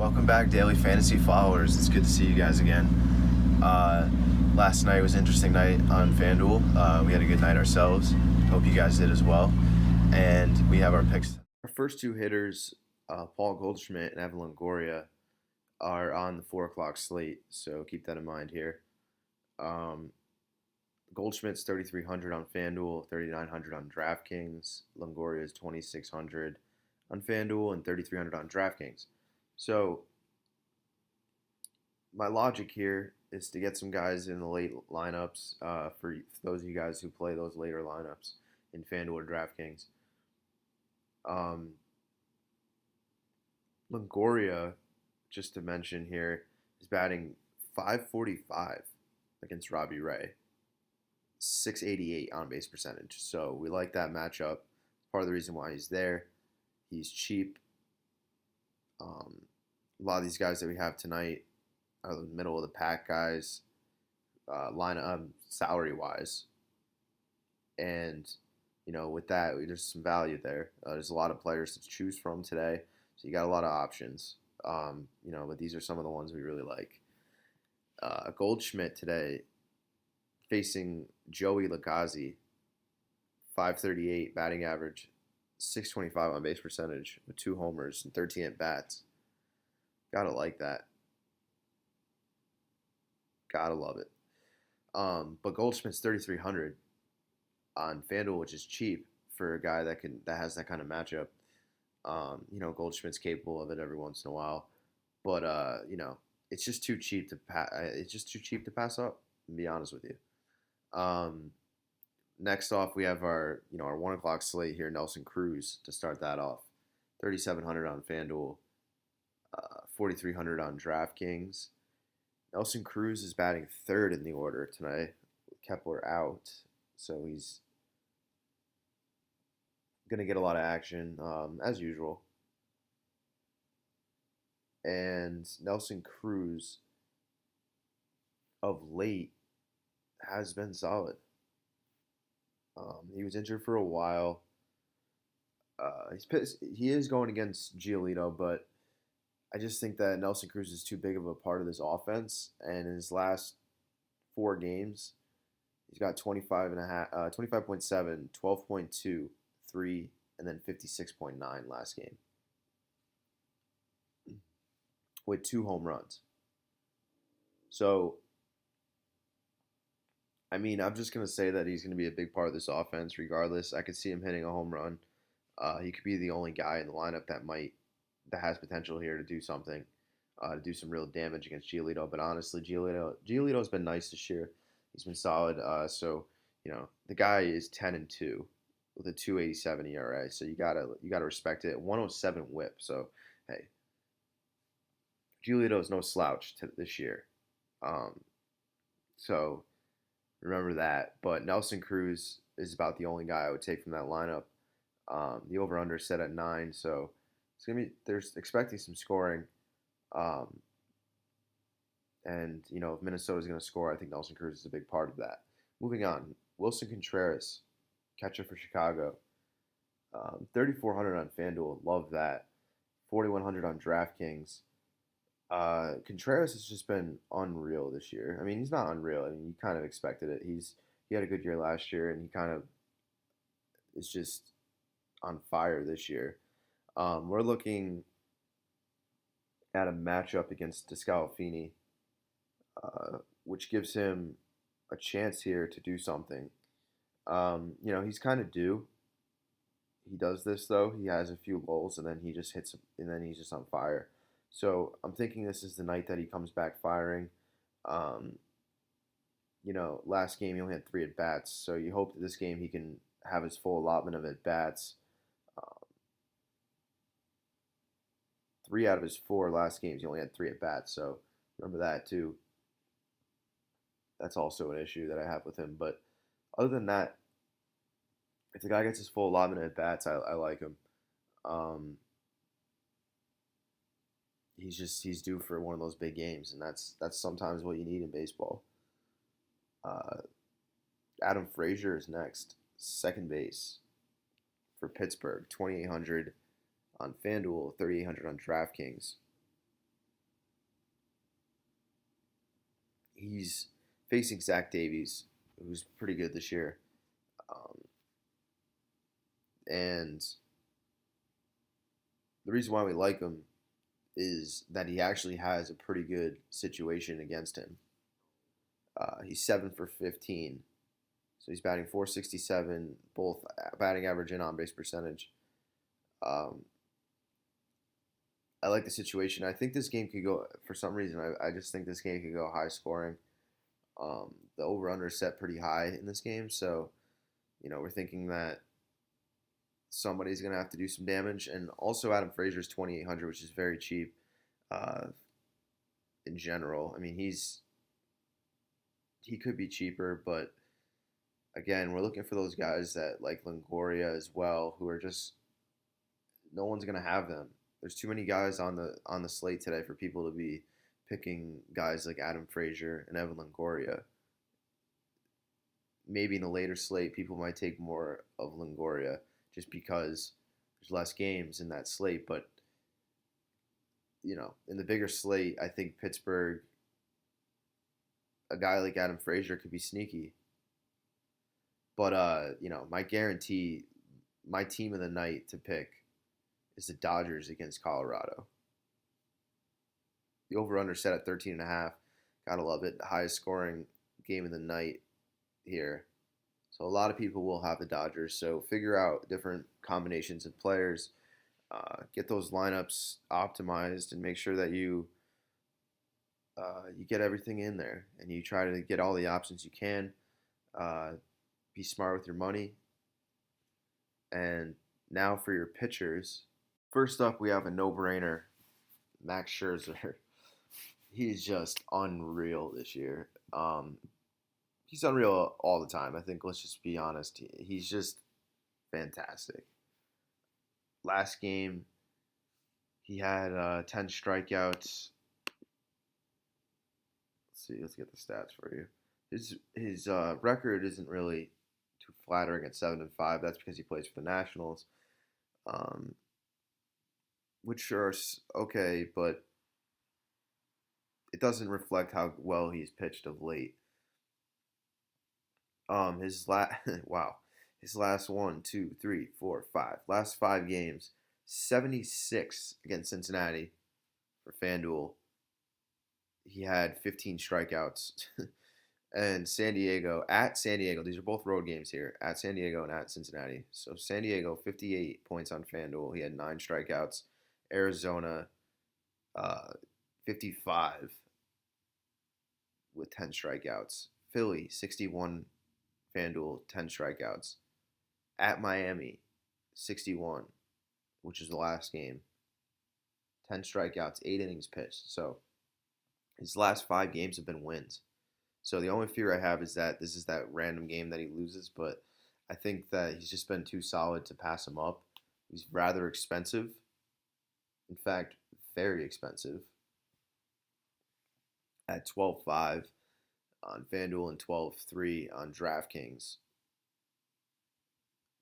Welcome back, Daily Fantasy followers. It's good to see you guys again. Last night was an interesting night on FanDuel. We had a good night ourselves. Hope you guys did as well. And we have our picks. Our first two hitters, Paul Goldschmidt and Evan Longoria, are on the 4 o'clock slate, so keep that in mind here. Goldschmidt's 3,300 on FanDuel, 3,900 on DraftKings. Longoria is 2,600 on FanDuel and 3,300 on DraftKings. So my logic here is to get some guys in the late lineups for those of you guys who play those later lineups in FanDuel or DraftKings. Longoria, just to mention here, is batting .545 against Robbie Ray, .688 on base percentage. So we like that matchup. Part of the reason why he's there. He's cheap. A lot of these guys that we have tonight are the middle of the pack guys, salary wise, and with that, there's some value there. There's a lot of players to choose from today, so you got a lot of options. But these are some of the ones we really like. Goldschmidt today facing Joey Lagasse, .538 batting average, .625 on base percentage with 2 homers and 13 at bats. Gotta like that. Gotta love it. But Goldschmidt's 3,300 on FanDuel, which is cheap for a guy that has that kind of matchup. Goldschmidt's capable of it every once in a while, but it's just too cheap to pass up. To be honest with you. Next off, we have our 1 o'clock slate here. Nelson Cruz to start that off. 3,700 on FanDuel, 4,300 on DraftKings. Nelson Cruz is batting third in the order tonight with Kepler out, so he's going to get a lot of action as usual. And Nelson Cruz of late has been solid. He was injured for a while. He is going against Giolito, but I just think that Nelson Cruz is too big of a part of this offense. And in his last 4 games, he's got 25.7, 12.2, 3, and then 56.9 last game with 2 home runs. So, I'm just going to say that he's going to be a big part of this offense regardless. I could see him hitting a home run. He could be the only guy in the lineup that has potential here to do something, to do some real damage against Giolito. But honestly, Giolito's been nice this year. He's been solid. So the guy is 10-2 with a 2.87 ERA. So you gotta respect it. 107 WHIP. So hey, Giolito's no slouch this year. So remember that. But Nelson Cruz is about the only guy I would take from that lineup. The over/under is set at 9, so there's expecting some scoring. And if Minnesota's going to score, I think Nelson Cruz is a big part of that. Moving on, Willson Contreras, catcher for Chicago, 3,400 on FanDuel, love that. 4,100 on DraftKings. Contreras has just been unreal this year. He's not unreal. You kind of expected it. He had a good year last year, and he kind of is just on fire this year. We're looking at a matchup against Descalfini, which gives him a chance here to do something. He's kind of due. He does this though. He has a few lulls, and then he just hits, and then he's just on fire. So I'm thinking this is the night that he comes back firing. Last game he only had 3 at bats, so you hope that this game he can have his full allotment of at bats. 3 out of his 4 last games, he only had 3 at bats. So remember that too. That's also an issue that I have with him. But other than that, if the guy gets his full allotment at bats, I like him. He's due for one of those big games, and that's sometimes what you need in baseball. Adam Frazier is next, second base for Pittsburgh, 2,800 on FanDuel, 3,800 on DraftKings. He's facing Zach Davies, who's pretty good this year. Um, and the reason why we like him is that he actually has a pretty good situation against him. He's 7 for 15. So he's batting 467, both batting average and on base percentage. Um, I like the situation. I think this game could go, for some reason, I just think this game could go high scoring. The over-under is set pretty high in this game. So, we're thinking that somebody's going to have to do some damage. And also Adam Frazier's 2,800, which is very cheap in general. I mean, he could be cheaper, but again, we're looking for those guys that like Longoria as well, who are just no one's gonna have them. There's too many guys on the slate today for people to be picking guys like Adam Frazier and Evan Longoria. Maybe in the later slate, people might take more of Longoria just because there's less games in that slate. But in the bigger slate, I think Pittsburgh, a guy like Adam Frazier could be sneaky. But my guarantee, my team of the night to pick is the Dodgers against Colorado. The over/under set at 13.5. Gotta love it. The highest scoring game of the night here. So a lot of people will have the Dodgers. So figure out different combinations of players, get those lineups optimized, and make sure that you get everything in there and you try to get all the options you can. Be smart with your money. And now for your pitchers. First up, we have a no-brainer, Max Scherzer. He's just unreal this year. He's unreal all the time. I think, let's just be honest. He's just fantastic. Last game, he had 10 strikeouts. Let's get the stats for you. His record isn't really too flattering at 7-5. That's because he plays for the Nationals, which are okay, but it doesn't reflect how well he's pitched of late. His last last 5 games, 76 against Cincinnati for FanDuel. He had 15 strikeouts. And at San Diego, these are both road games here, at San Diego and at Cincinnati. So San Diego, 58 points on FanDuel. He had 9 strikeouts. Arizona, 55 with 10 strikeouts. Philly, 61 FanDuel, 10 strikeouts. At Miami, 61, which is the last game. 10 strikeouts, 8 innings pitched. So his last 5 games have been wins. So the only fear I have is that this is that random game that he loses, but I think that he's just been too solid to pass him up. He's rather expensive. In fact, very expensive. At 12.5 on FanDuel and 12.3 on DraftKings.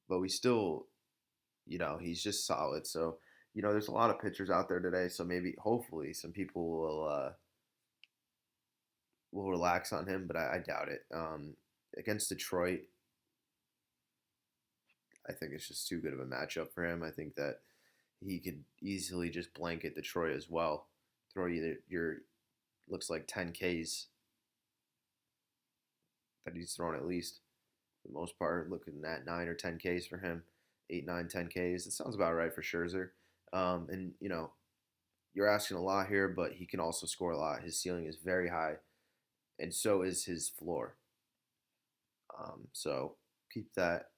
But we still, he's just solid. So, there's a lot of pitchers out there today. So maybe, hopefully, some people will relax on him, but I doubt it. Against Detroit, I think it's just too good of a matchup for him. I think that he could easily just blanket Detroit as well. Throw looks like 10 Ks that he's thrown at least for the most part. Looking at 9 or 10 Ks for him, 8, 9, 10 Ks. It sounds about right for Scherzer. And you're asking a lot here, but he can also score a lot. His ceiling is very high, and so is his floor. So keep that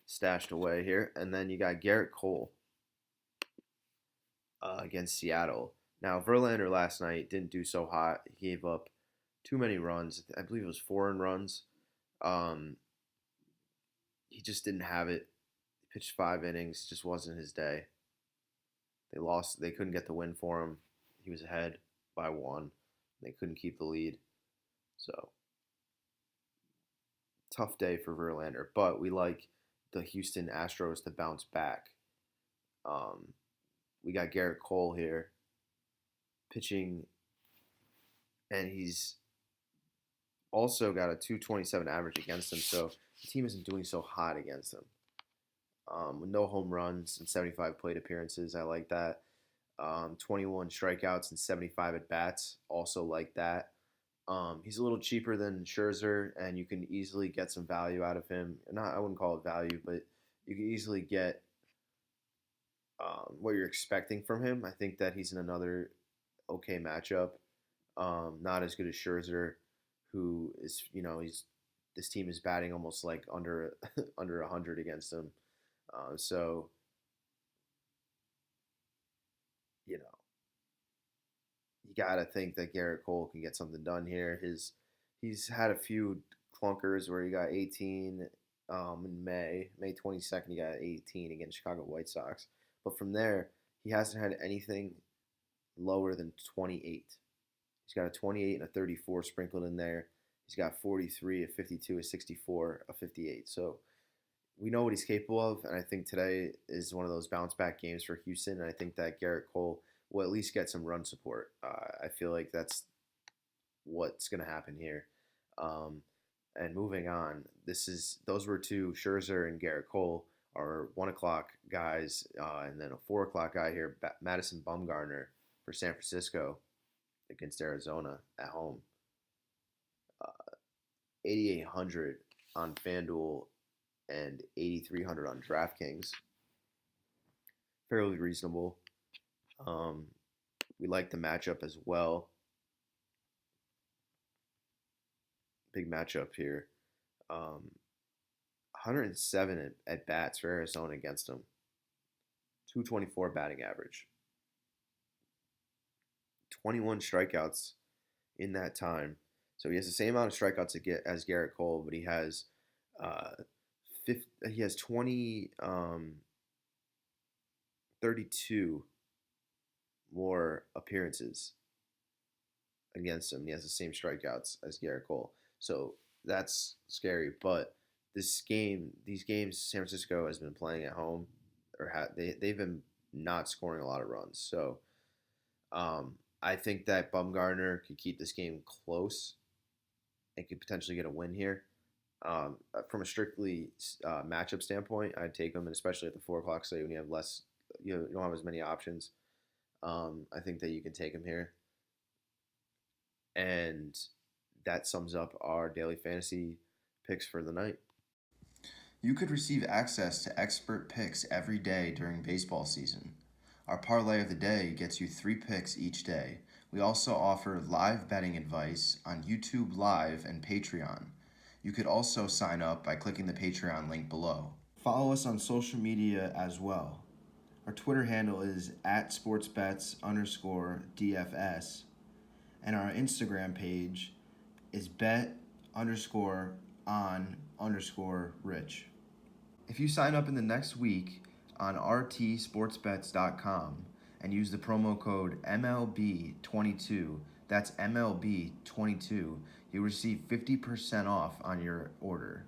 stashed away here. And then you got Gerrit Cole against Seattle. Now, Verlander last night didn't do so hot. He gave up too many runs. I believe it was 4 earned runs. He just didn't have it. He pitched 5 innings. Just wasn't his day. They lost. They couldn't get the win for him. He was ahead by 1. They couldn't keep the lead. So, tough day for Verlander. But we like the Houston Astros to bounce back. We got Gerrit Cole here pitching, and he's also got a 227 average against him, so the team isn't doing so hot against him. With no home runs and 75 plate appearances, I like that. 21 strikeouts and 75 at bats, also like that. He's a little cheaper than Scherzer, and you can easily get some value out of him. Not, I wouldn't call it value, but you can easily get what you're expecting from him. I think that he's in another okay matchup. Not as good as Scherzer, who is, he's this team is batting almost like under under 100 against him. So you know you gotta think that Gerrit Cole can get something done here. He's had a few clunkers where he got 18 in May 22nd. He got 18 against Chicago White Sox, but from there he hasn't had anything lower than 28. He's got a 28 and a 34 sprinkled in there. He's got 43, a 52, a 64, a 58. So we know what he's capable of, and I think today is one of those bounce back games for Houston. And I think that Gerrit Cole will at least get some run support. I feel like that's what's going to happen here. And moving on, those were two, Scherzer and Gerrit Cole are 1 o'clock guys, and then a 4 o'clock guy here, Madison Bumgarner for San Francisco against Arizona at home. 8,800 on FanDuel and 8,300 on DraftKings. Fairly reasonable. We like the matchup as well. Big matchup here. 107 at bats for Arizona against them. 224 batting average. 21 strikeouts in that time. So he has the same amount of strikeouts as Gerrit Cole, but he has 32 more appearances against him. He has the same strikeouts as Gerrit Cole. So that's scary. But these games San Francisco has been playing at home, they've been not scoring a lot of runs. So I think that Bumgarner could keep this game close and could potentially get a win here. From a strictly matchup standpoint, I'd take him, and especially at the 4 o'clock slate when you have less, you don't have as many options. I think that you can take him here. And that sums up our daily fantasy picks for the night. You could receive access to expert picks every day during baseball season. Our parlay of the day gets you 3 picks each day. We also offer live betting advice on YouTube Live and Patreon. You could also sign up by clicking the Patreon link below. Follow us on social media as well. Our Twitter handle is @sportsbets_DFS, and our Instagram page is bet_on_rich. If you sign up in the next week on rtsportsbets.com and use the promo code MLB22, that's MLB22, you'll receive 50% off on your order.